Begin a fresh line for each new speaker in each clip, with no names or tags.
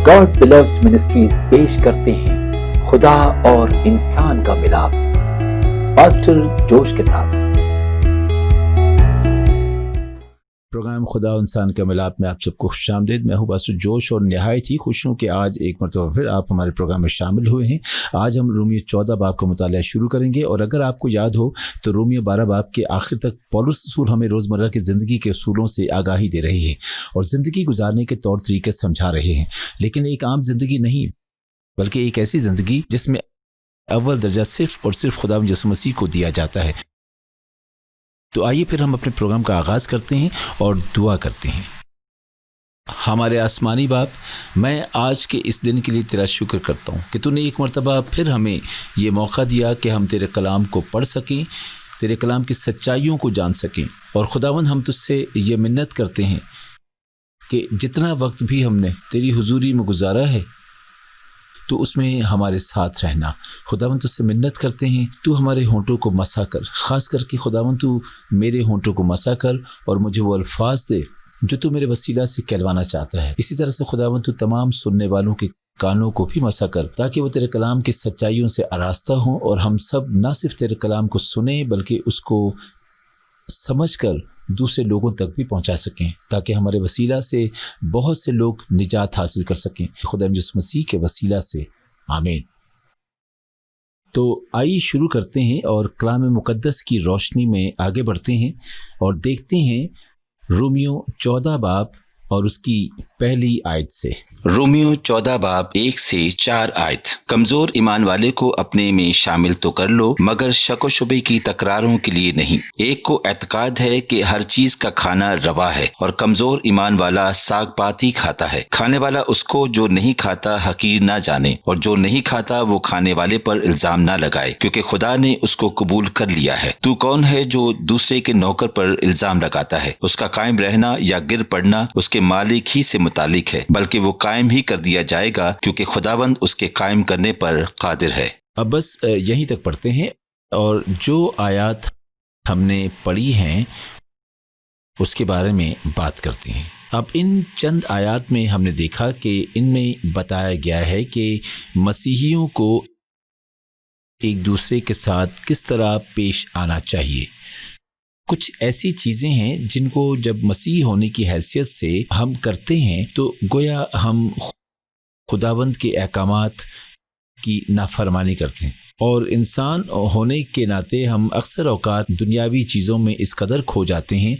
God बिलव्स ministries पेश करते हैं खुदा और इंसान का मिलाप, पास्टर जोश के साथ।
प्रोग्राम खुदा और इंसान का मिलाप में आप सबको खुशामदीद। मैं हूं पास्टर जोश और नहायत ही खुश हूं कि आज एक मरतबा फिर आप हमारे प्रोग्राम में शामिल हुए हैं। आज हम रोमियो 14 बाब का मुताला शुरू करेंगे, और अगर आपको याद हो तो रोमियो 12 बाब के आखिर तक पौलुस रसूल हमें रोज़मर्रा की ज़िंदगी के असूलों से आगाही दे रहे हैं और ज़िंदगी गुजारने के तौर तरीके समझा रहे हैं, लेकिन एक आम ज़िंदगी नहीं, बल्कि एक ऐसी ज़िंदगी जिसमें अव्वल दर्जा सिर्फ़ और सिर्फ खुदा यीशु मसीह को दिया जाता है। तो आइए फिर हम अपने प्रोग्राम का आगाज़ करते हैं और दुआ करते हैं। हमारे आसमानी बाप, मैं आज के इस दिन के लिए तेरा शुक्र करता हूँ कि तूने एक मरतबा फिर हमें ये मौका दिया कि हम तेरे कलाम को पढ़ सकें, तेरे कलाम की सच्चाइयों को जान सकें। और खुदावंद, हम तुझसे ये मिन्नत करते हैं कि जितना वक्त भी हमने तेरी हुजूरी में गुजारा है, तो उसमें हमारे साथ रहना। खुदावंद, तुझसे मिन्नत करते हैं, तू हमारे होंठों को मसा कर, ख़ास करके खुदावंद तू मेरे होंठों को मसा कर और मुझे वो अल्फाज दे जो तू मेरे वसीला से कहलवाना चाहता है। इसी तरह से खुदावंद तू तमाम सुनने वालों के कानों को भी मसा कर, ताकि वो तेरे कलाम की सच्चाइयों से आरास्ता हों और हम सब ना सिर्फ तेरे कलाम को सुने बल्कि उसको समझ कर दूसरे लोगों तक भी पहुंचा सकें, ताकि हमारे वसीला से बहुत से लोग निजात हासिल कर सकें, खुदा यीशु मसीह के वसीला से, आमीन। तो आइए शुरू करते हैं और कलाम मुकद्दस की रोशनी में आगे बढ़ते हैं और देखते हैं रोमियो 14 बाब और उसकी पहली आयत से।
रोमियो 14 बाब 1 से 4 आयत। कमजोर ईमान वाले को अपने में शामिल तो कर लो, मगर शक व शुबे की तकरारों के लिए नहीं। एक को एतकाद है कि हर चीज का खाना रवा है, और कमजोर ईमान वाला साग पात ही खाता है। खाने वाला उसको जो नहीं खाता हकीर ना जाने, और जो नहीं खाता वो खाने वाले पर इल्जाम ना लगाए, क्योंकि खुदा ने उसको कबूल कर लिया है। तू कौन है जो दूसरे के नौकर पर इल्जाम लगाता है? उसका कायम रहना या गिर पड़ना उसके मालिक ही से मुतालिक है, बल्कि वो कायम ही कर दिया जाएगा, क्योंकि खुदावंद उसके कायम करने पर कादिर है।
अब बस यहीं तक पढ़ते हैं, और जो आयत हमने पढ़ी हैं उसके बारे में बात करते हैं। अब इन चंद आयत में हमने देखा कि इनमें बताया गया है कि मसीहियों को एक दूसरे के साथ किस तरह पेश आना चाहिए। कुछ ऐसी चीज़ें हैं जिनको जब मसीह होने की हैसियत से हम करते हैं तो गोया हम खुदावंद के अहकामात की नाफरमानी करते हैं, और इंसान होने के नाते हम अक्सर औकात दुनियावी चीज़ों में इस कदर खो जाते हैं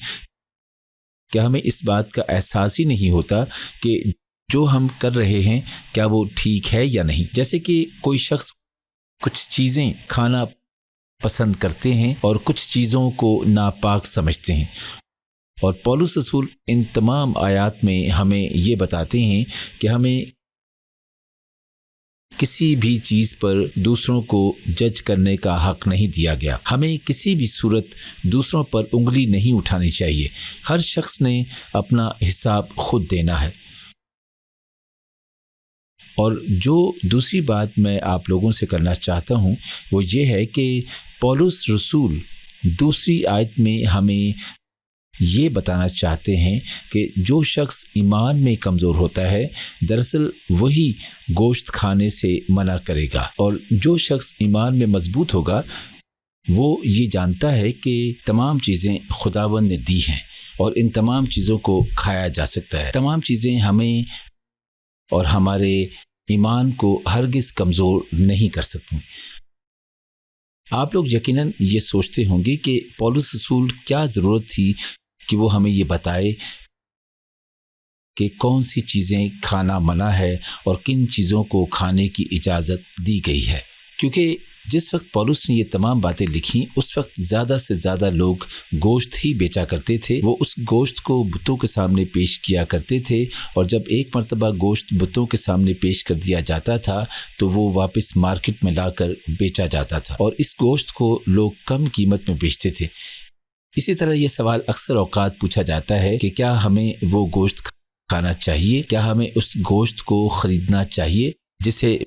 कि हमें इस बात का एहसास ही नहीं होता कि जो हम कर रहे हैं क्या वो ठीक है या नहीं। जैसे कि कोई शख्स कुछ चीज़ें खाना पसंद करते हैं और कुछ चीज़ों को नापाक समझते हैं, और पौलुस रसूल इन तमाम आयत में हमें ये बताते हैं कि हमें किसी भी चीज़ पर दूसरों को जज करने का हक नहीं दिया गया। हमें किसी भी सूरत दूसरों पर उंगली नहीं उठानी चाहिए। हर शख्स ने अपना हिसाब खुद देना है। और जो दूसरी बात मैं आप लोगों से करना चाहता हूँ वो ये है कि पौलुस रसूल दूसरी आयत में हमें ये बताना चाहते हैं कि जो शख्स ईमान में कमज़ोर होता है दरअसल वही गोश्त खाने से मना करेगा, और जो शख्स ईमान में मजबूत होगा वो ये जानता है कि तमाम चीज़ें खुदावंद ने दी हैं और इन तमाम चीज़ों को खाया जा सकता है। तमाम चीज़ें हमें और हमारे ईमान को हरगिज़ कमज़ोर नहीं कर सकती। आप लोग यकीनन ये सोचते होंगे कि पौलुस रसूल क्या ज़रूरत थी कि वो हमें ये बताए कि कौन सी चीज़ें खाना मना है और किन चीज़ों को खाने की इजाज़त दी गई है, क्योंकि जिस वक्त पौलुस ने ये तमाम बातें लिखी उस वक्त ज़्यादा से ज़्यादा लोग गोश्त ही बेचा करते थे। वो उस गोश्त को बुतों के सामने पेश किया करते थे, और जब एक मरतबा गोश्त बुतों के सामने पेश कर दिया जाता था तो वो वापस मार्केट में लाकर बेचा जाता था, और इस गोश्त को लोग कम कीमत में बेचते थे। इसी तरह ये सवाल अक्सर औकात पूछा जाता है कि क्या हमें वो गोश्त खाना चाहिए, क्या हमें उस गोश्त को ख़रीदना चाहिए जिसे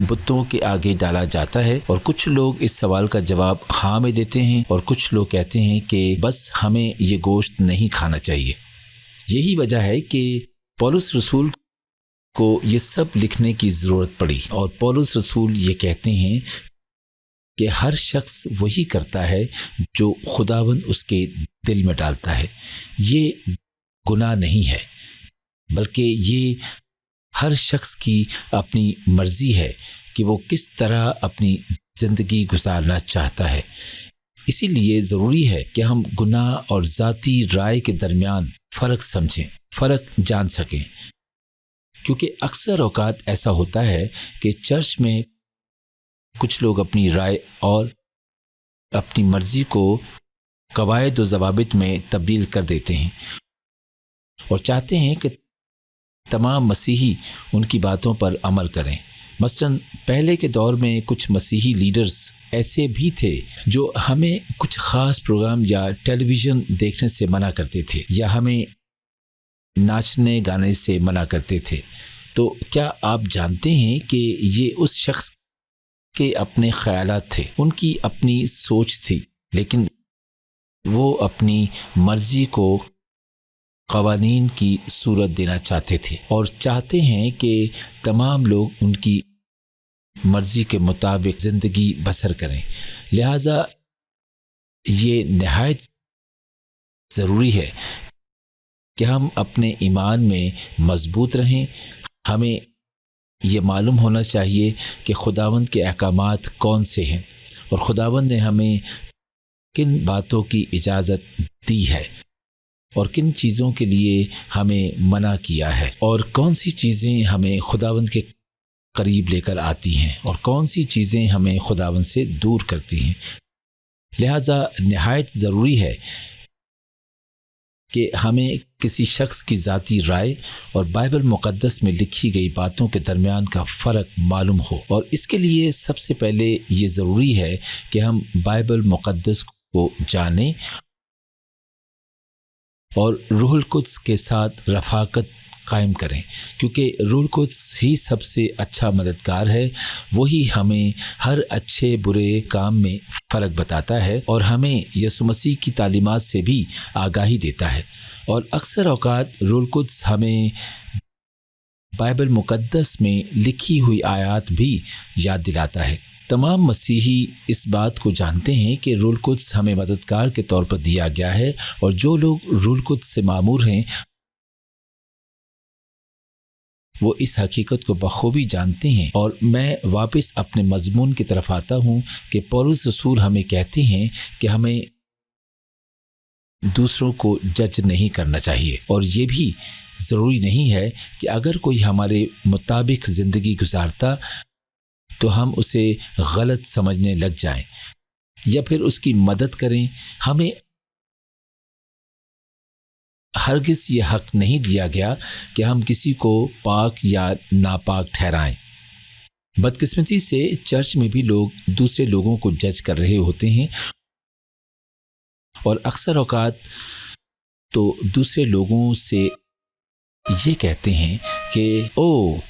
बुतों के आगे डाला जाता है। और कुछ लोग इस सवाल का जवाब हाँ में देते हैं, और कुछ लोग कहते हैं कि बस हमें ये गोश्त नहीं खाना चाहिए। यही वजह है कि पौलुस रसूल کو یہ سب لکھنے کی ضرورت پڑی، اور پولس رسول یہ کہتے ہیں کہ ہر شخص وہی کرتا ہے جو خداوند اس کے دل میں ڈالتا ہے۔ یہ گناہ نہیں ہے، بلکہ یہ ہر شخص کی اپنی مرضی ہے کہ وہ کس طرح اپنی زندگی گزارنا چاہتا ہے۔ اسی لیے ضروری ہے کہ ہم گناہ اور ذاتی رائے کے درمیان فرق سمجھیں، فرق جان سکیں، کیونکہ اکثر اوقات ایسا ہوتا ہے کہ چرچ میں کچھ لوگ اپنی رائے اور اپنی مرضی کو قواعد و ضوابط میں تبدیل کر دیتے ہیں اور چاہتے ہیں کہ تمام مسیحی ان کی باتوں پر عمل کریں۔ مثلاً پہلے کے دور میں کچھ مسیحی لیڈرز ایسے بھی تھے جو ہمیں کچھ خاص پروگرام یا ٹیلی ویژن دیکھنے سے منع کرتے تھے، یا ہمیں ناچنے گانے سے منع کرتے تھے۔ تو کیا آپ جانتے ہیں کہ یہ اس شخص کے اپنے خیالات تھے، ان کی اپنی سوچ تھی، لیکن وہ اپنی مرضی کو قوانین کی صورت دینا چاہتے تھے اور چاہتے ہیں کہ تمام لوگ ان کی مرضی کے مطابق زندگی بسر کریں۔ لہذا یہ نہایت ضروری ہے کہ ہم اپنے ایمان میں مضبوط رہیں۔ ہمیں یہ معلوم ہونا چاہیے کہ خداوند کے احکامات کون سے ہیں اور خداوند نے ہمیں کن باتوں کی اجازت دی ہے اور کن چیزوں کے لیے ہمیں منع کیا ہے، اور کون سی چیزیں ہمیں خداوند کے قریب لے کر آتی ہیں اور کون سی چیزیں ہمیں خداوند سے دور کرتی ہیں۔ لہذا نہایت ضروری ہے کہ ہمیں کسی شخص کی ذاتی رائے اور بائبل مقدس میں لکھی گئی باتوں کے درمیان کا فرق معلوم ہو، اور اس کے لیے سب سے پہلے یہ ضروری ہے کہ ہم بائبل مقدس کو جانیں اور روح القدس کے ساتھ رفاقت قائم کریں، کیونکہ روح القدس ہی سب سے اچھا مددگار ہے۔ وہی ہمیں ہر اچھے برے کام میں فرق بتاتا ہے اور ہمیں یسوع مسیح کی تعلیمات سے بھی آگاہی دیتا ہے، اور اکثر اوقات روح القدس ہمیں بائبل مقدس میں لکھی ہوئی آیات بھی یاد دلاتا ہے۔ تمام مسیحی اس بات کو جانتے ہیں کہ روح القدس ہمیں مددگار کے طور پر دیا گیا ہے، اور جو لوگ روح القدس سے معمور ہیں وہ اس حقیقت کو بخوبی جانتے ہیں۔ اور میں واپس اپنے مضمون کی طرف آتا ہوں کہ پولس رسول ہمیں کہتے ہیں کہ ہمیں دوسروں کو جج نہیں کرنا چاہیے، اور یہ بھی ضروری نہیں ہے کہ اگر کوئی ہمارے مطابق زندگی گزارتا تو ہم اسے غلط سمجھنے لگ جائیں یا پھر اس کی مدد کریں۔ ہمیں ہرگز یہ حق نہیں دیا گیا کہ ہم کسی کو پاک یا ناپاک ٹھہرائیں۔ بدقسمتی سے چرچ میں بھی لوگ دوسرے لوگوں کو جج کر رہے ہوتے ہیں، اور اکثر اوقات تو دوسرے لوگوں سے یہ کہتے ہیں کہ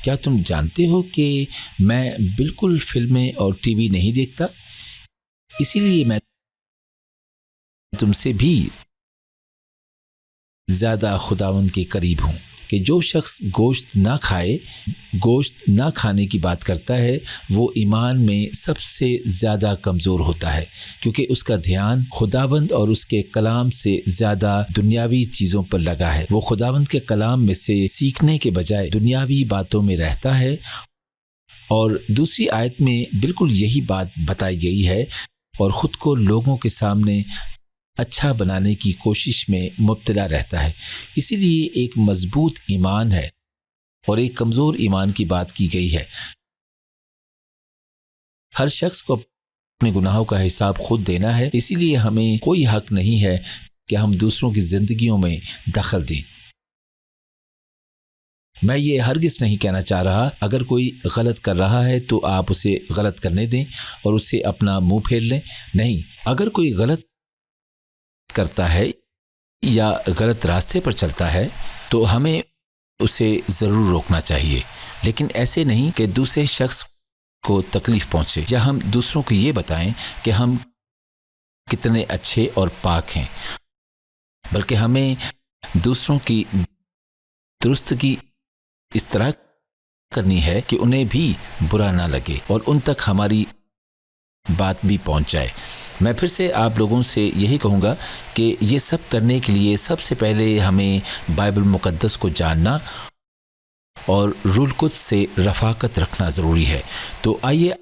کیا تم جانتے ہو کہ میں بالکل فلمیں اور ٹی وی نہیں دیکھتا، اسی لیے میں تم سے بھی زیادہ خداوند کے قریب ہوں۔ کہ جو شخص گوشت نہ کھائے، گوشت نہ کھانے کی بات کرتا ہے، وہ ایمان میں سب سے زیادہ کمزور ہوتا ہے، کیونکہ اس کا دھیان خداوند اور اس کے کلام سے زیادہ دنیاوی چیزوں پر لگا ہے۔ وہ خداوند کے کلام میں سے سیکھنے کے بجائے دنیاوی باتوں میں رہتا ہے، اور دوسری آیت میں بالکل یہی بات بتائی گئی ہے، اور خود کو لوگوں کے سامنے اچھا بنانے کی کوشش میں مبتلا رہتا ہے۔ اسی لیے ایک مضبوط ایمان ہے اور ایک کمزور ایمان کی بات کی گئی ہے۔ ہر شخص کو اپنے گناہوں کا حساب خود دینا ہے، اسی لیے ہمیں کوئی حق نہیں ہے کہ ہم دوسروں کی زندگیوں میں دخل دیں۔ میں یہ ہرگز نہیں کہنا چاہ رہا اگر کوئی غلط کر رہا ہے تو آپ اسے غلط کرنے دیں اور اسے اپنا منہ پھیر لیں۔ نہیں، اگر کوئی غلط کرتا ہے یا غلط راستے پر چلتا ہے تو ہمیں اسے ضرور روکنا چاہیے، لیکن ایسے نہیں کہ دوسرے شخص کو تکلیف پہنچے یا ہم دوسروں کو یہ بتائیں کہ ہم کتنے اچھے اور پاک ہیں، بلکہ ہمیں دوسروں کی درستگی اس طرح करनी है कि उन्हें भी बुरा ना लगे और उन तक हमारी बात भी पहुंच जाए। मैं फिर से आप लोगों से यही कहूँगा कि ये सब करने के लिए सबसे पहले हमें बाइबल मुकद्दस को जानना और रूल कुद्स से रफ़ाकत रखना ज़रूरी है। तो आइए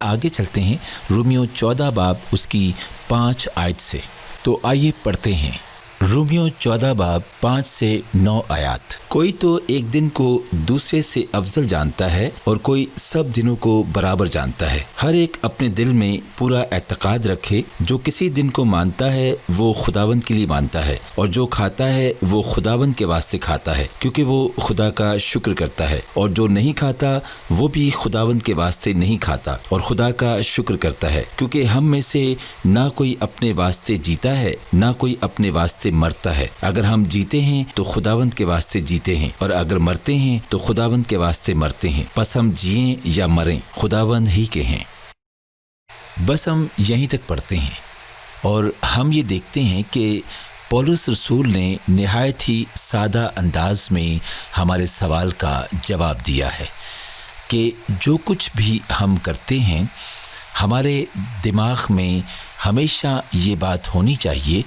आगे चलते हैं रोमियो 14 बाब उसकी 5 आयत से। तो आइए पढ़ते हैं रोमियो 14 बाब 5 से 9 आयत। कोई तो एक दिन को दूसरे से अफजल जानता है और कोई सब दिनों को बराबर जानता है। हर एक अपने दिल में पूरा एतकाद रखे। जो किसी दिन को मानता है वो खुदावंद के लिए मानता है, और जो खाता है वो खुदावंद के वास्ते खाता है क्योंकि वो खुदा का शुक्र करता है, और जो नहीं खाता वो भी खुदावंद के वास्ते नहीं खाता और खुदा का शुक्र करता है, क्योंकि हम में से ना कोई अपने वास्ते जीता है ना कोई अपने वास्ते मरता है। अगर हम जीते हैं तो खुदावंद के वास्ते जीते हैं, और अगर मरते हैं तो खुदावंद के वास्ते मरते हैं। बस हम जिएं या मरें खुदावंद ही के हैं। बस हम यहीं तक पढ़ते हैं और हम ये देखते हैं कि पौलुस रसूल ने निहायत ही सादा अंदाज में हमारे सवाल का जवाब दिया है कि जो कुछ भी हम करते हैं हमारे दिमाग में हमेशा ये बात होनी चाहिए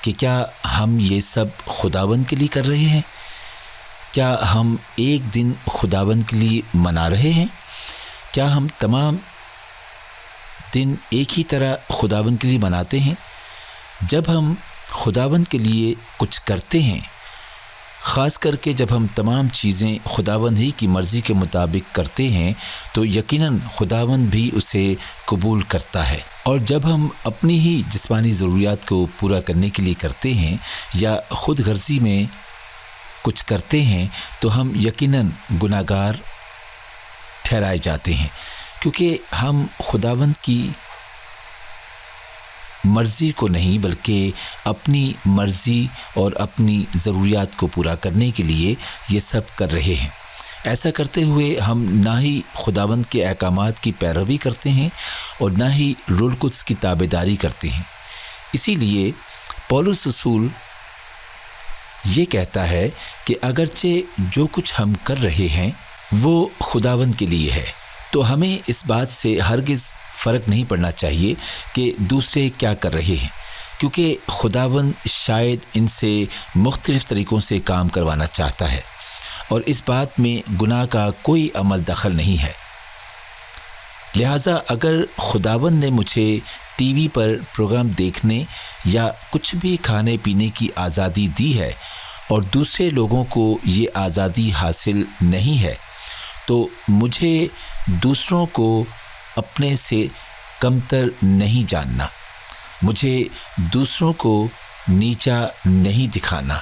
कि क्या हम ये सब खुदावंद के लिए कर रहे हैं? क्या हम एक दिन खुदावंद के लिए मना रहे हैं? क्या हम तमाम दिन एक ही तरह खुदावंद के लिए मनाते हैं? जब हम खुदावंद के लिए कुछ करते हैं, ख़ास करके जब हम तमाम चीज़ें खुदावंद ही की मर्ज़ी के मुताबिक करते हैं, तो यकीनन खुदावंद भी उसे कबूल करता है। और जब हम अपनी ही जिस्मानी ज़रूरियात को पूरा करने के लिए करते हैं या ख़ुद गर्जी में कुछ करते हैं, तो हम यकीनन गुनाहगार ठहराए जाते हैं, क्योंकि हम खुदावंद की मर्ज़ी को नहीं बल्कि अपनी मर्ज़ी और अपनी ज़रूरियात को पूरा करने के लिए ये सब कर रहे हैं। ऐसा करते हुए हम ना ही खुदावंद के अहकामात की पैरवी करते हैं और ना ही रूल कुद्स की ताबेदारी करते हैं। इसीलिए पौलुस रसूल ये कहता है कि अगरचे जो कुछ हम कर रहे हैं वो खुदावंद के लिए है, तो हमें इस बात से हरगिज़ फ़र्क नहीं पड़ना चाहिए कि दूसरे क्या कर रहे हैं, क्योंकि खुदावंद शायद इनसे मुख्तलिफ़ तरीक़ों से काम करवाना चाहता है और इस बात में गुनाह का कोई अमल दखल नहीं है। लिहाजा अगर खुदावंद ने मुझे टीवी पर प्रोग्राम देखने या कुछ भी खाने पीने की आज़ादी दी है और दूसरे लोगों को ये आज़ादी हासिल नहीं है, तो मुझे दूसरों को अपने से कमतर नहीं जानना, मुझे दूसरों को नीचा नहीं दिखाना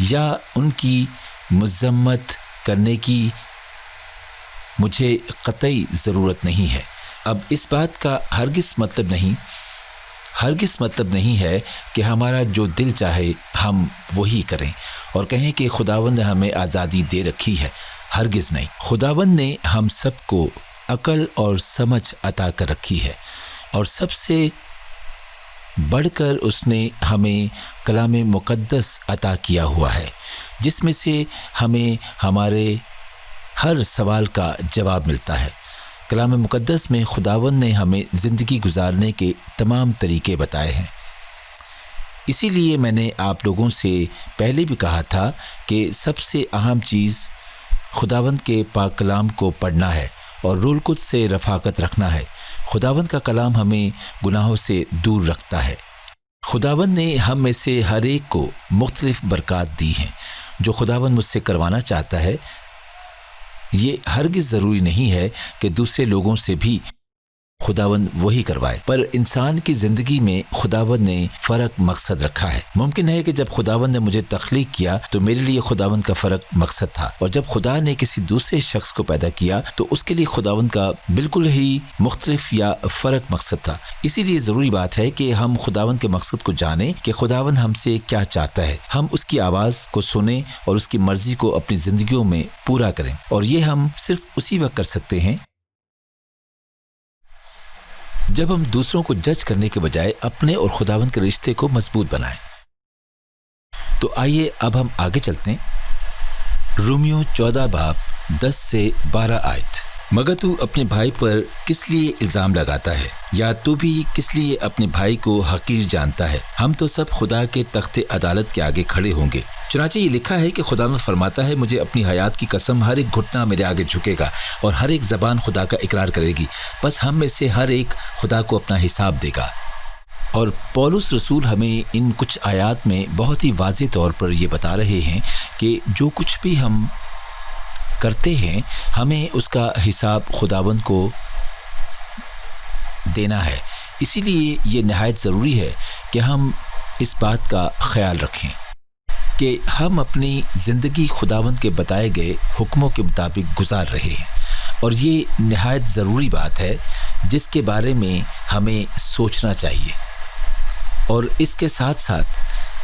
या उनकी मज़म्मत करने की मुझे कतई ज़रूरत नहीं है। अब इस बात का हरगिज़ मतलब नहीं है कि हमारा जो दिल चाहे हम वही करें और कहें कि खुदावंद ने हमें आज़ादी दे रखी है। हरगिज़ नहीं। खुदावंद ने हम सबको अकल और समझ अता कर रखी है और सबसे बढ़कर उसने हमें कलाम मुक़द्दस अता किया हुआ है, जिसमें से हमें हमारे हर सवाल का जवाब मिलता है। कलाम मुक़द्दस में खुदावंद ने हमें ज़िंदगी गुजारने के तमाम तरीक़े बताए हैं। इसीलिए मैंने आप लोगों से पहले भी कहा था कि सबसे अहम चीज़ खुदावंद के पाक कलाम को पढ़ना है और रूल कुद्स से रफ़ाकत रखना है। खुदावंद का कलाम हमें गुनाहों से दूर रखता है। खुदावंद ने हम में से हर एक को मुख्तलिफ़ बरक़ात दी हैं। जो खुदावंद मुझसे करवाना चाहता है, ये हरगिज़ ज़रूरी नहीं है कि दूसरे लोगों से भी खुदावंद वही करवाए, पर इंसान की ज़िंदगी में खुदावंद ने फ़र्क मकसद रखा है। मुमकिन है कि जब खुदावंद ने मुझे तख्लीक किया तो मेरे लिए खुदावंद का फ़र्क मकसद था, और जब खुदा ने किसी दूसरे शख्स को पैदा किया तो उसके लिए खुदावंद का बिल्कुल ही मुख्तलिफ या फ़र्क मकसद था। इसीलिए ज़रूरी बात है कि हम खुदावंद के मकसद को जानें कि खुदावंद हमसे क्या चाहता है, हम उसकी आवाज़ को सुनें और उसकी मर्ज़ी को अपनी ज़िंदगियों में पूरा करें। और ये हम सिर्फ उसी वक्त कर सकते हैं जब हम दूसरों को जज करने के बजाय अपने और खुदावंद के रिश्ते को मजबूत बनाएं। तो आइए अब हम आगे चलते हैं। रोमियो 14 बाब
10 से 12 आयत। मगर तू अपने भाई पर किस लिए इल्ज़ाम लगाता है, या तू भी किस लिए अपने भाई को हकीर जानता है? हम तो सब खुदा के तख्ते अदालत के आगे खड़े होंगे। चुनांचे ये लिखा है कि खुदा फरमाता है, मुझे अपनी हयात की कसम, हर एक घुटना मेरे आगे झुकेगा और हर एक ज़बान खुदा का इकरार करेगी। बस हम में से हर एक खुदा को अपना हिसाब देगा। और पौलुस रसूल हमें इन कुछ आयात में बहुत ही वाज़ेह तौर पर ये बता रहे हैं कि जो कुछ भी हम करते हैं हमें उसका हिसाब खुदावंद को देना है। इसीलिए ये नहायत ज़रूरी है कि हम इस बात का ख्याल रखें कि हम अपनी ज़िंदगी खुदावंद के बताए गए हुक्मों के मुताबिक गुजार रहे हैं। और ये नहायत ज़रूरी बात है जिसके बारे में हमें सोचना चाहिए। और इसके साथ साथ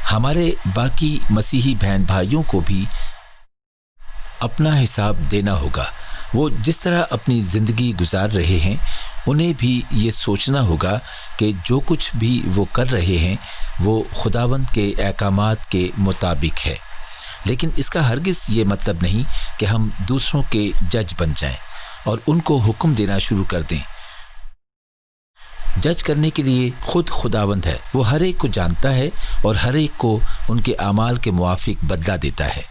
हमारे बाकी मसीही बहन भाइयों को भी अपना हिसाब देना होगा। वो जिस तरह अपनी ज़िंदगी गुजार रहे हैं उन्हें भी ये सोचना होगा कि जो कुछ भी वो कर रहे हैं वो खुदावंद के अहकामात के मुताबिक है। लेकिन इसका हरगिज़ ये मतलब नहीं कि हम दूसरों के जज बन जाएं और उनको हुक्म देना शुरू कर दें। जज करने के लिए खुद खुदावंद है, वो हर एक को जानता है और हर एक को उनके आमाल के मुआफिक बदला देता है।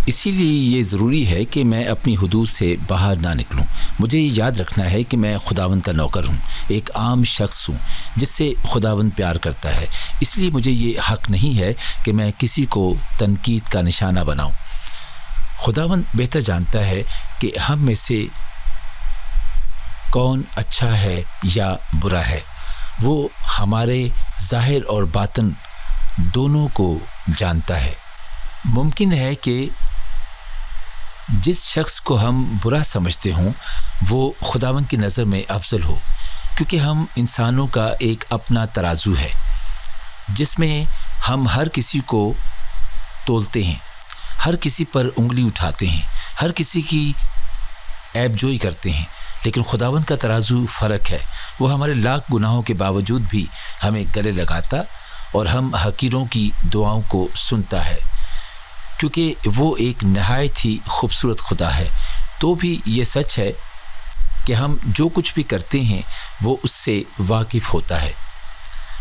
इसीलिए ये ज़रूरी है कि मैं अपनी हुदूद से बाहर ना निकलूं। मुझे ये याद रखना है कि मैं खुदावंद का नौकर हूँ, एक आम शख्स हूँ जिससे खुदावंद प्यार करता है। इसलिए मुझे ये हक़ नहीं है कि मैं किसी को तनकीद का निशाना बनाऊं। खुदावंद बेहतर जानता है कि हम में से कौन अच्छा है या बुरा है। वो हमारे ज़ाहिर और बातिन दोनों को जानता है। मुमकिन है कि जिस शख्स को हम बुरा समझते हों वो खुदावंद की नज़र में अफजल हो, क्योंकि हम इंसानों का एक अपना तराजू है जिसमें हम हर किसी को तोलते हैं, हर किसी पर उंगली उठाते हैं, हर किसी की ऐबजोई करते हैं। लेकिन खुदावंद का तराजू फ़र्क है। वो हमारे लाख गुनाहों के बावजूद भी हमें गले लगाता और हम हकीरों की दुआओं को सुनता है, क्योंकि वो एक नहायत ही खूबसूरत खुदा है। तो भी ये सच है कि हम जो कुछ भी करते हैं वो उससे वाकिफ़ होता है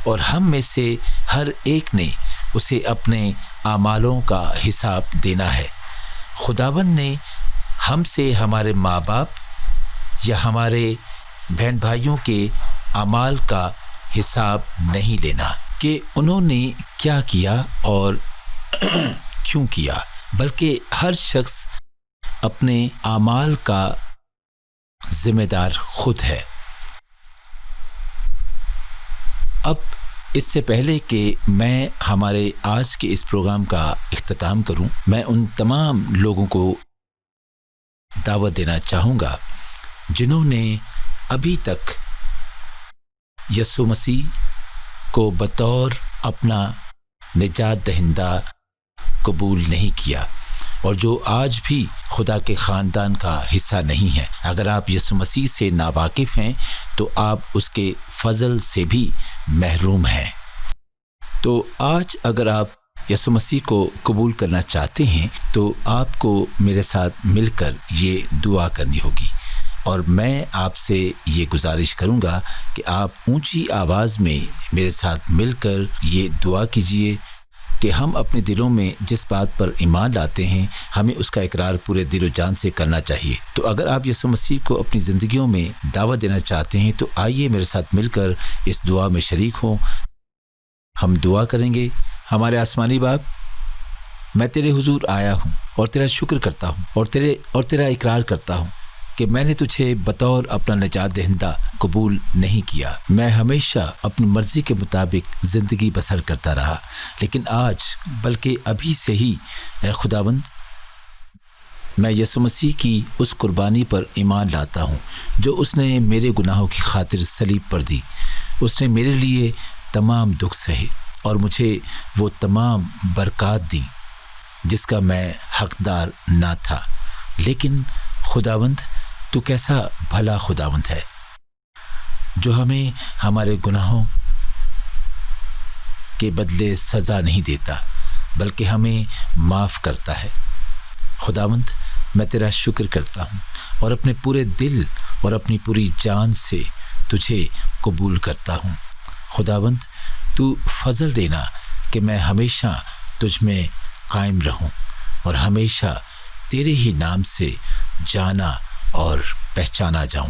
और हम में से हर एक ने उसे अपने आमालों का हिसाब देना है। खुदावंद ने हमसे हमारे माँ बाप या हमारे बहन भाइयों के अमाल का हिसाब नहीं लेना कि उन्होंने क्या किया और क्यों किया, बल्कि हर शख्स अपने आमाल का जिम्मेदार खुद है। अब इससे पहले कि मैं हमारे आज के इस प्रोग्राम का इख्तिताम करूं, मैं उन तमाम लोगों को दावत देना चाहूँगा जिन्होंने अभी तक यसु मसीह को बतौर अपना निजात दहिंदा कबूल नहीं किया और जो आज भी खुदा के ख़ानदान का हिस्सा नहीं है। अगर आप यसु मसीह से नावाकिफ़ हैं तो आप उसके फ़ज़ल से भी महरूम हैं। तो आज अगर आप यसु मसीह को कबूल करना चाहते हैं तो आपको मेरे साथ मिलकर ये दुआ करनी होगी और मैं आपसे ये गुजारिश करूँगा कि आप ऊंची आवाज़ में मेरे साथ मिलकर ये दुआ कीजिए कि हम अपने दिलों में जिस बात पर ईमान लाते हैं हमें उसका इकरार पूरे दिल जान से करना चाहिए। तो अगर आप यसु मसीह को अपनी ज़िंदगियों में दावत देना चाहते हैं तो आइए मेरे साथ मिलकर इस दुआ में शरीक हों। हम दुआ करेंगे। हमारे आसमानी बाप, मैं तेरे हुजूर आया हूँ और तेरा शुक्र करता हूँ और तेरा इकरार करता हूँ कि मैंने तुझे बतौर अपना निजात दहिंदा कबूल नहीं किया। मैं हमेशा अपनी मर्ज़ी के मुताबिक ज़िंदगी बसर करता रहा, लेकिन आज बल्कि अभी से ही खुदावंद मैं यसु मसीह की उस कुर्बानी पर ईमान लाता हूँ जो उसने मेरे गुनाहों की खातिर सलीब पर दी। उसने मेरे लिए तमाम दुख सहे और मुझे वो तमाम बरक़ात दी जिसका मैं हक़दार ना था। लेकिन खुदावंद तू कैसा भला खुदावंद है जो हमें हमारे गुनाहों के बदले सज़ा नहीं देता बल्कि हमें माफ़ करता है।
खुदावंद, मैं तेरा शुक्र करता हूँ और अपने पूरे दिल और अपनी पूरी जान से तुझे कबूल करता हूँ। खुदावंद, तू फजल देना कि मैं हमेशा तुझ में कायम रहूं और हमेशा तेरे ही नाम से जाना और पहचाना जाऊं।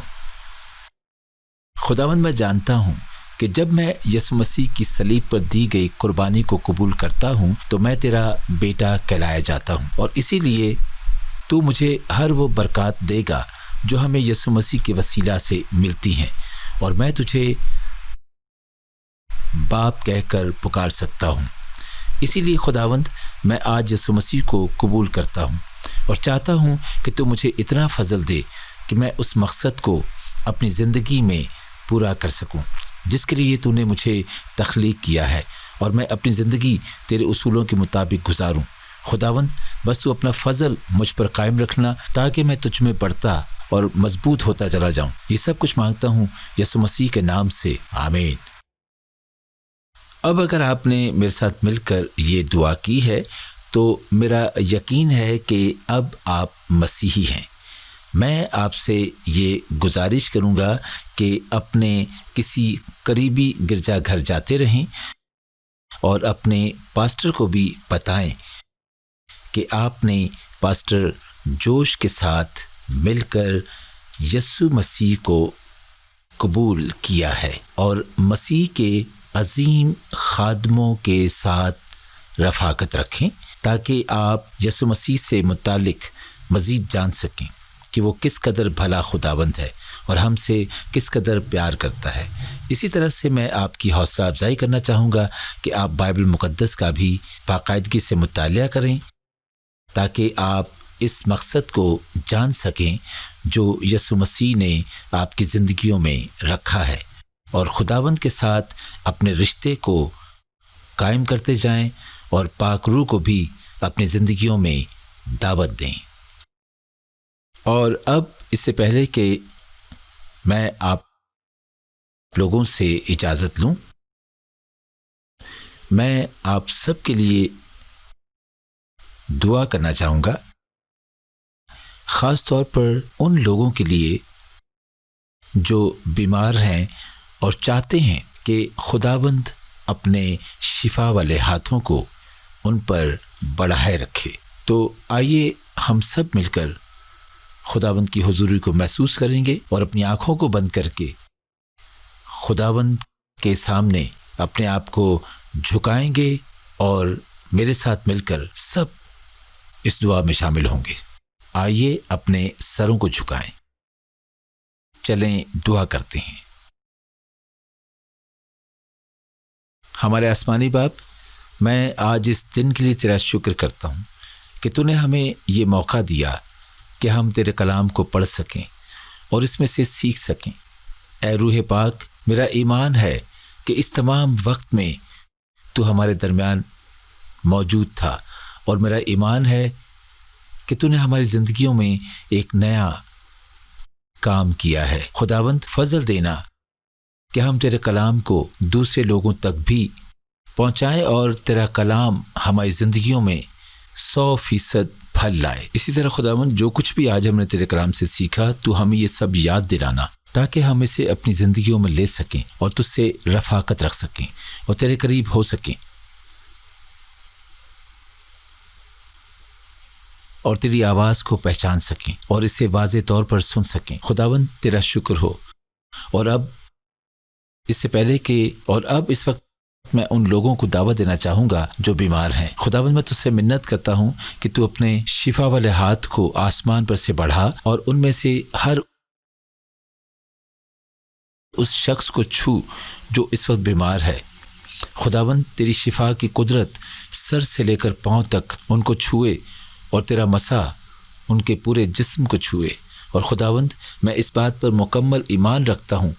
खुदावंद, मैं जानता हूं कि जब मैं यीशु मसीह की सलीब पर दी गई कुर्बानी को कबूल करता हूं तो मैं तेरा बेटा कहलाया जाता हूं, और इसीलिए तू मुझे हर वो बरकत देगा जो हमें यीशु मसीह के वसीला से मिलती हैं, और मैं तुझे बाप कहकर पुकार सकता हूं। इसीलिए खुदावंद, मैं आज यीशु मसीह को कबूल करता हूं और चाहता हूं कि तू मुझे इतना फजल दे कि मैं उस मकसद को अपनी ज़िंदगी में पूरा कर सकूं जिसके लिए तूने मुझे तख्लीक किया है, और मैं अपनी ज़िंदगी तेरे उसूलों के मुताबिक गुजारूं। खुदावंद, बस तू अपना फजल मुझ पर कायम रखना ताकि मैं तुझ में बढ़ता और मजबूत होता चला जाऊं। ये सब कुछ मांगता हूं यीशु मसीह के नाम से, आमीन। अब अगर आपने मेरे साथ मिलकर ये दुआ की है तो मेरा यकीन है कि अब आप मसीही हैं। मैं आपसे ये गुजारिश करूँगा कि अपने किसी करीबी गिरजाघर जाते रहें और अपने पास्टर को भी बताएं कि आपने पास्टर जोश के साथ मिलकर यीशु मसीह को कबूल किया है, और मसीह के अजीम खादमों के साथ रफ़ाकत रखें ताकि आप यीशु मसीह से मुतालिक मज़ीद जान सकें कि वो किस कदर भला खुदाबंद है और हमसे किस कदर प्यार करता है। इसी तरह से मैं आपकी हौसला अफजाई करना चाहूँगा कि आप बाइबल मुक़द्दस का भी बाकायदगी से मुतालिया करें ताकि आप इस मकसद को जान सकें जो यीशु मसीह ने आपकी ज़िंदगियों में रखा है, और खुदावंद के साथ अपने रिश्ते को कायम करते जाएं और पाक रूह को भी अपनी ज़िंदगियों में दावत दें। और अब इससे पहले कि मैं आप लोगों से इजाज़त लूं, मैं आप सब के लिए दुआ करना चाहूँगा, ख़ास तौर पर उन लोगों के लिए जो बीमार हैं और चाहते हैं कि खुदावंद अपने शिफा वाले हाथों को उन पर बढ़ाए रखे। तो आइए हम सब मिलकर खुदावंद की हुजूरी को महसूस करेंगे और अपनी आँखों को बंद करके खुदावंद के सामने अपने आप को झुकाएंगे और मेरे साथ मिलकर सब इस दुआ में शामिल होंगे। आइए अपने सरों को झुकाएं, चलें दुआ करते हैं। हमारे आसमानी बाप, मैं आज इस दिन के लिए तेरा शुक्र करता हूँ कि तूने हमें ये मौका दिया कि हम तेरे कलाम को पढ़ सकें और इसमें से सीख सकें। ऐ रूह पाक, मेरा ईमान है कि इस तमाम वक्त में तू हमारे दरमियान मौजूद था, और मेरा ईमान है कि तूने हमारी ज़िंदगियों में एक नया काम किया है। खुदावंद, फजल देना कि हम तेरे कलाम को दूसरे लोगों तक भी पहुँचाएं और तेरा कलाम हमारी ज़िंदगियों में 100% फल लाए। इसी तरह खुदावंद, जो कुछ भी आज हमने तेरे कलाम से सीखा, तू हमें ये सब याद दिलाना ताकि हम इसे अपनी ज़िंदगियों में ले सकें और तुझसे रफ़ाकत रख सकें और तेरे करीब हो सकें और तेरी आवाज़ को पहचान सकें और इसे वाज़े तौर पर सुन सकें। खुदावंद, तेरा शुक्र हो। और अब इससे पहले कि और अब इस वक्त मैं उन लोगों को दावत देना चाहूँगा जो बीमार हैं। खुदावंद, मैं तुझसे मिन्नत करता हूँ कि तू अपने शिफा वाले हाथ को आसमान पर से बढ़ा और उनमें से हर उस शख्स को छू जो इस वक्त बीमार है। खुदावंद, तेरी शिफा की कुदरत सर से लेकर पाँव तक उनको छुए और तेरा मसा उनके पूरे जिस्म को छुए। और खुदावंद, मैं इस बात पर मुकम्मल ईमान रखता हूँ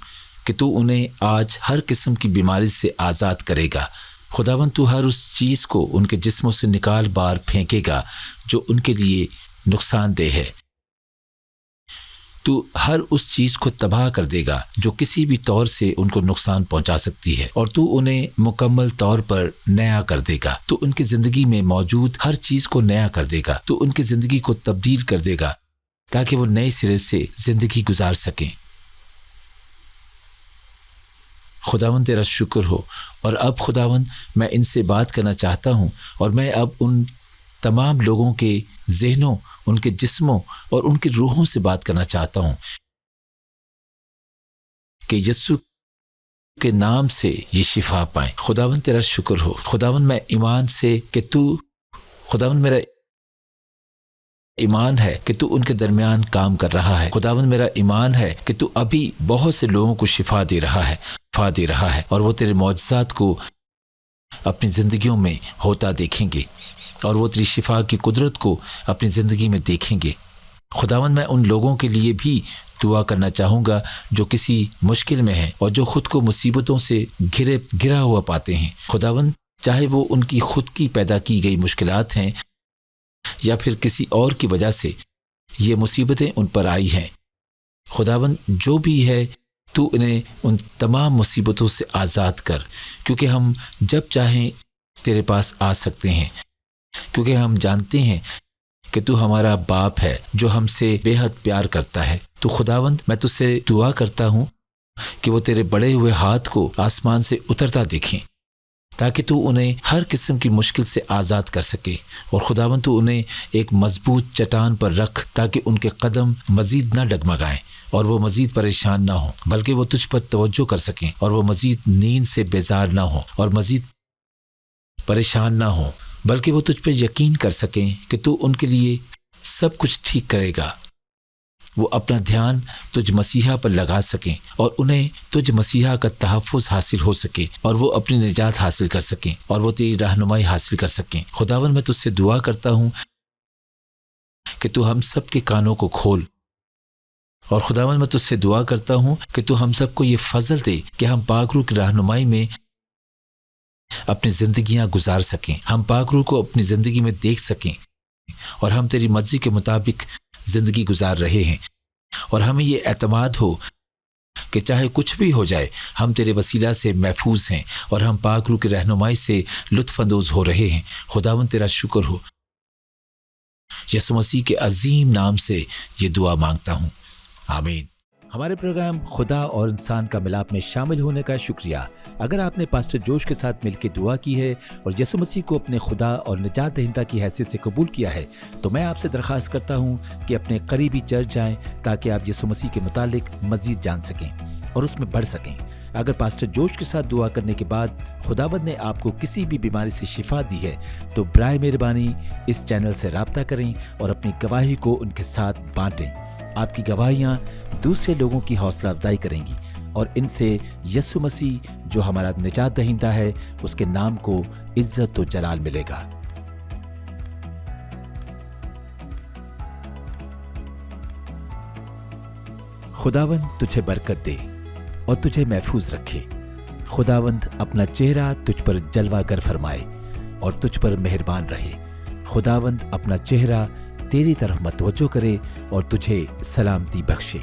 कि तू उन्हें आज हर किस्म की बीमारी से आज़ाद करेगा। खुदावंद, तू हर उस चीज़ को उनके जिस्मों से निकाल बाहर फेंकेगा जो उनके लिए नुकसानदेह है। تو हर उस चीज को तबाह कर देगा जो किसी भी तौर से उनको नुकसान पहुंचा सकती है, और तू उन्हें मुकम्मल तौर पर नया कर देगा। तू उनकी जिंदगी में मौजूद हर चीज को नया कर देगा। तू उनकी जिंदगी को तब्दील कर देगा ताकि वो नए सिरे से जिंदगी गुजार सकें। खुदावंद तेरा शुक्र हो। और अब खुदावंद मैं इनसे बात करना चाहता हूँ, और मैं अब उन तमाम लोगों के ज़हनों, उनके जिस्मों और उनकी रूहों से बात करना चाहता हूँ कि यीशु के नाम से ये शिफा पाएं। खुदावंद तेरा शुक्र हो। खुदावंद मैं ईमान से कि तू, खुदावंद मेरा ईमान है कि तू उनके दरमियान काम कर रहा है। खुदावंद मेरा ईमान है कि तू अभी बहुत से लोगों को शिफा दे रहा है और वो तेरे मौजज़ात को अपनी ज़िंदगियों में होता देखेंगे, और वो तेरी शिफा की कुदरत को अपनी ज़िंदगी में देखेंगे। खुदावंद मैं उन लोगों के लिए भी दुआ करना चाहूँगा जो किसी मुश्किल में हैं और जो खुद को मुसीबतों से घिरा हुआ पाते हैं। खुदावंद चाहे वो उनकी खुद की पैदा की गई मुश्किलात हैं या फिर किसी और की वजह से ये मुसीबतें उन पर आई हैं, खुदावंद जो भी है तू इन्हें उन तमाम मुसीबतों से आज़ाद कर, क्योंकि हम जब चाहें तेरे पास आ सकते हैं, क्योंकि हम जानते हैं कि तू हमारा बाप है जो हमसे बेहद प्यार करता है। तो खुदावंद मैं तुझसे दुआ करता हूँ कि वो तेरे बड़े हुए हाथ को आसमान से उतरता देखें ताकि तू उन्हें हर किस्म की मुश्किल से आज़ाद कर सके, और खुदावंद तू उन्हें एक मजबूत चट्टान पर रख ताकि उनके कदम मज़ीद न डगमगाएं और वो मज़ीद परेशान ना हो, बल्कि वो तुझ पर तवज्जो कर सकें और वो मज़ीद नींद से बेजार ना हो और मज़ीद परेशान ना हो, बल्कि वो तुझ पर यकीन कर सकें कि तू उनके लिए सब कुछ ठीक करेगा। वो अपना ध्यान तुझ मसीहा पर लगा सकें और उन्हें तुझ मसीहा का तहफ़्फ़ुज़ हासिल हो सके और वो अपनी निजात हासिल कर सकें और वो तेरी रहनुमाई हासिल कर सकें। खुदावंद मैं तुझसे दुआ करता हूँ कि तू हम सब के कानों को खोल, और खुदावंद मैं तुझसे दुआ करता हूँ कि तू हम सबको ये फजल दे कि हम पाक रूह की रहनुमाई में अपनी ज़िंदगियाँ गुजार सकें, हम पाक रूह को अपनी ज़िंदगी में देख सकें और हम तेरी मर्ज़ी के मुताबिक ज़िंदगी गुजार रहे हैं, और हमें ये एतमाद हो कि चाहे कुछ भी हो जाए हम तेरे वसीला से महफूज हैं और हम पाक रूह की रहनुमाई से लुत्फ़ अंदोज़ हो रहे हैं। खुदावंद तेरा शुक्र हो। यीशु मसीह के अजीम नाम से ये दुआ मांगता हूँ, आमीन।
हमारे प्रोग्राम खुदा और इंसान का मिलाप में शामिल होने का शुक्रिया। अगर आपने पास्टर जोश के साथ मिलकर दुआ की है और यीशु मसीह को अपने खुदा और निजात दहिंदा की हैसियत से कबूल किया है, तो मैं आपसे दरख्वास्त करता हूँ कि अपने करीबी चर्च जाएं ताकि आप यीशु मसीह के मुतालिक मजीद जान सकें और उसमें बढ़ सकें। अगर पास्टर जोश के साथ दुआ करने के बाद खुदावंद ने आपको किसी भी बीमारी से शिफा दी है, तो बराए मेहरबानी इस चैनल से राब्ता करें और अपनी गवाही को उनके साथ बांटें। आपकी गवाहियाँ दूसरे लोगों की हौसला अफजाई करेंगी और इनसे यीशु मसीह जो हमारा निजात दहिंदा है उसके नाम को इज्जत और जलाल मिलेगा। खुदावंद तुझे बरकत दे और तुझे महफूज रखे। खुदावंद अपना चेहरा तुझ पर जलवागर फरमाए और तुझ पर मेहरबान रहे। खुदावंद अपना चेहरा तेरी तरफ मतवज्जो करे और तुझे सलामती बख्शे।